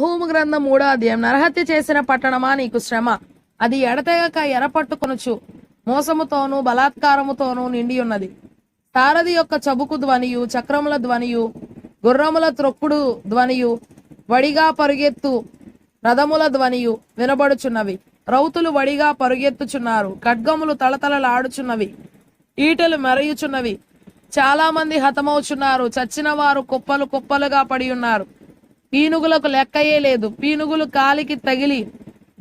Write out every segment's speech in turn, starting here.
భూము గ్రంథం 3వ అధ్యాయం. నరహత్య చేసిన పట్టణమా, నీకు శ్రమ, అది ఎడతెగక ఎరపట్టుకొనుచు మోసముతోనూ బలాత్కారముతోనూ నిండి ఉన్నది. సారథి యొక్క చబుకు ధ్వనియు, చక్రముల ధ్వనియు, గుర్రముల త్రొక్కుడు ధ్వనియు, వడిగా పరుగెత్తు రథముల ధ్వనియు వినబడుచున్నవి. రౌతులు వడిగా పరుగెత్తుచున్నారు, ఖడ్గములు తళతళలాడుచున్నవి, ఈటెలు మెరయుచున్నవి. చాలా మంది హతమవుచున్నారు, చచ్చిన వారు కుప్పలు కుప్పలుగా పడి ఉన్నారు. పీనుగులకు లెక్కయే లేదు. పీనుగులు కాలికి తగిలి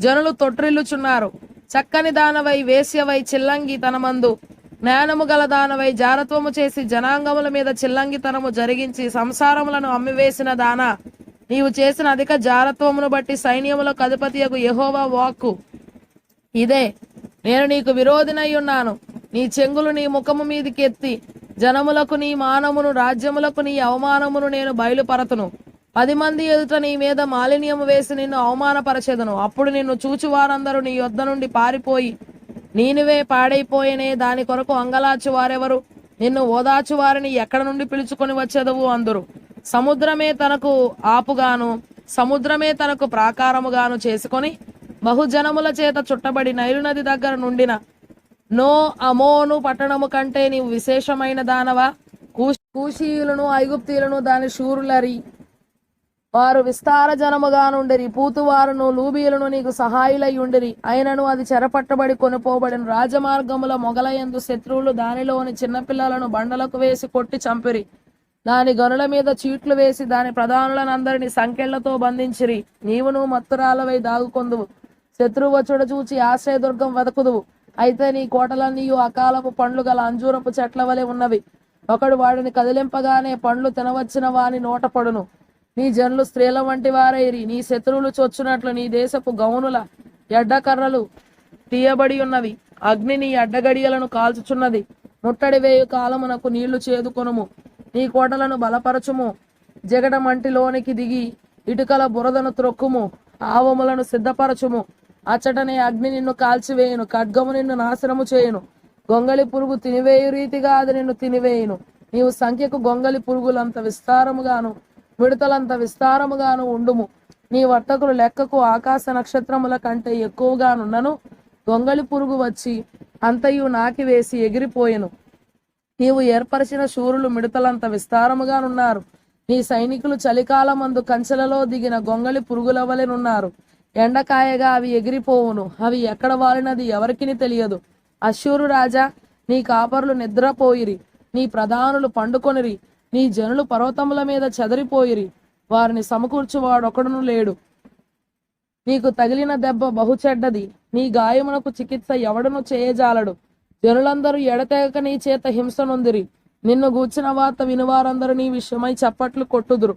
జనులు తొట్రిల్లుచున్నారు. చక్కని దానవై, వేశ్యవై, చిల్లంగి తనమందు జ్ఞానము గల దానవై, జారత్వము చేసి జనాంగముల మీద చిల్లంగితనము జరిగించి సంసారములను అమ్మివేసిన దానా, నీవు చేసిన అధిక జారత్వమును బట్టి సైన్యములకు అధిపతియగు యెహోవా వాక్కు ఇదే, నేను నీకు విరోధినై ఉన్నాను. నీ చెంగులు నీ ముఖము మీదికి ఎత్తి జనములకు నీ మానమును, రాజ్యములకు నీ అవమానమును నేను బయలుపరతును. 10 మంది ఎదుట నీ మీద మాలిన్యము వేసి నిన్ను అవమానపరచెదను. అప్పుడు నిన్ను చూచి వారందరూ నీ యొద్ద నుండి పారిపోయి, నీనువే పాడైపోయేనే, దాని కొరకు అంగలార్చు వారెవరు, నిన్ను ఓదార్చు వారిని ఎక్కడ నుండి పిలుచుకొని వచ్చేదవు అందరు. సముద్రమే తనకు ఆపుగాను, సముద్రమే తనకు ప్రాకారముగాను చేసుకొని బహుజనముల చేత చుట్టబడి నైలు నది దగ్గర నుండిన నో అమోను పట్టణము కంటే నీవు విశేషమైన దానవా? కూషీయులను ఐగుప్తీయులను దాని శూరులరి, వారు విస్తార జనముగా నుండిరి. పూతువారును లూబీయులను నీకు సహాయులై ఉండిరి. అయినను అది చెరపట్టబడి కొనుపోబడిన. రాజమార్గముల మొగలయందు శత్రువులు దానిలోని చిన్నపిల్లలను బండలకు వేసి కొట్టి చంపిరి. దాని గనుల మీద చీట్లు వేసి దాని ప్రధానులనందరినీ సంకెళ్లతో బంధించిరి. నీవును మత్తురాలవై దాగుకొందువు, శత్రువు చూచి ఆశ్రయదుర్గం వెతకుదువు. అయితే నీ కోటలన్నీయు అకాలపు పండ్లు గల అంజూరపు చెట్ల వలె ఉన్నవి. ఒకడు వాడిని కదిలింపగానే పండ్లు తినవచ్చిన వాని నోట పడును. నీ జనులు స్త్రీల వంటి వారైరి. నీ శత్రువులు చొచ్చునట్లు నీ దేశపు గౌనుల ఎడ్డకర్రలు తీయబడి ఉన్నవి. అగ్ని నీ అడ్డగడియలను కాల్చుచున్నది. ముట్టడి వేయు కాలమునకు నీళ్లు చేదుకొనుము. నీ కోటలను బలపరచుము. జగడమంటిలోనికి దిగి ఇటుకల బురదను త్రొక్కుము. ఆవములను సిద్ధపరచుము. అచ్చటనే అగ్ని నిన్ను కాల్చివేయును, ఖడ్గము నిన్ను నాశనము చేయును. గొంగళి పురుగు తినివేయు రీతిగా అది నిన్ను తినివేయును. నీవు సంఖ్యకు గొంగళి పురుగులంత విస్తారముగాను, మిడతలంత విస్తారముగాను ఉండుము. నీ వర్తకులు లెక్కకు ఆకాశ నక్షత్రముల కంటే ఎక్కువగానున్నను. గొంగళి పురుగు వచ్చి అంతయు నాకివేసి ఎగిరిపోయెను. నీవు ఏర్పరిచిన శూరులు మిడతలంత విస్తారముగానున్నారు. నీ సైనికులు చలికాలమందు కంచెలలో దిగిన గొంగళి పురుగుల వలెనున్నారు. ఎండకాయగా అవి ఎగిరిపోవును. అవి ఎక్కడ వాలినది ఎవరికిని తెలియదు. అశ్షూరు రాజా, నీ కాపరులు నిద్రపోయిరి, నీ ప్రధానులు పండుకొనిరి. నీ జనులు పర్వతముల మీద చెదరిపోయిరి, వారిని సమకూర్చువాడొకడును లేడు. నీకు తగిలిన దెబ్బ బహుచెడ్డది, నీ గాయమునకు చికిత్స ఎవడును చేయజాలడు. జనులందరూ ఎడతెగక నీ చేత హింస నొందిరి. నిన్ను గూర్చిన వార్త వినువారందరూ నీ విషయమై చప్పట్లు కొట్టుదురు.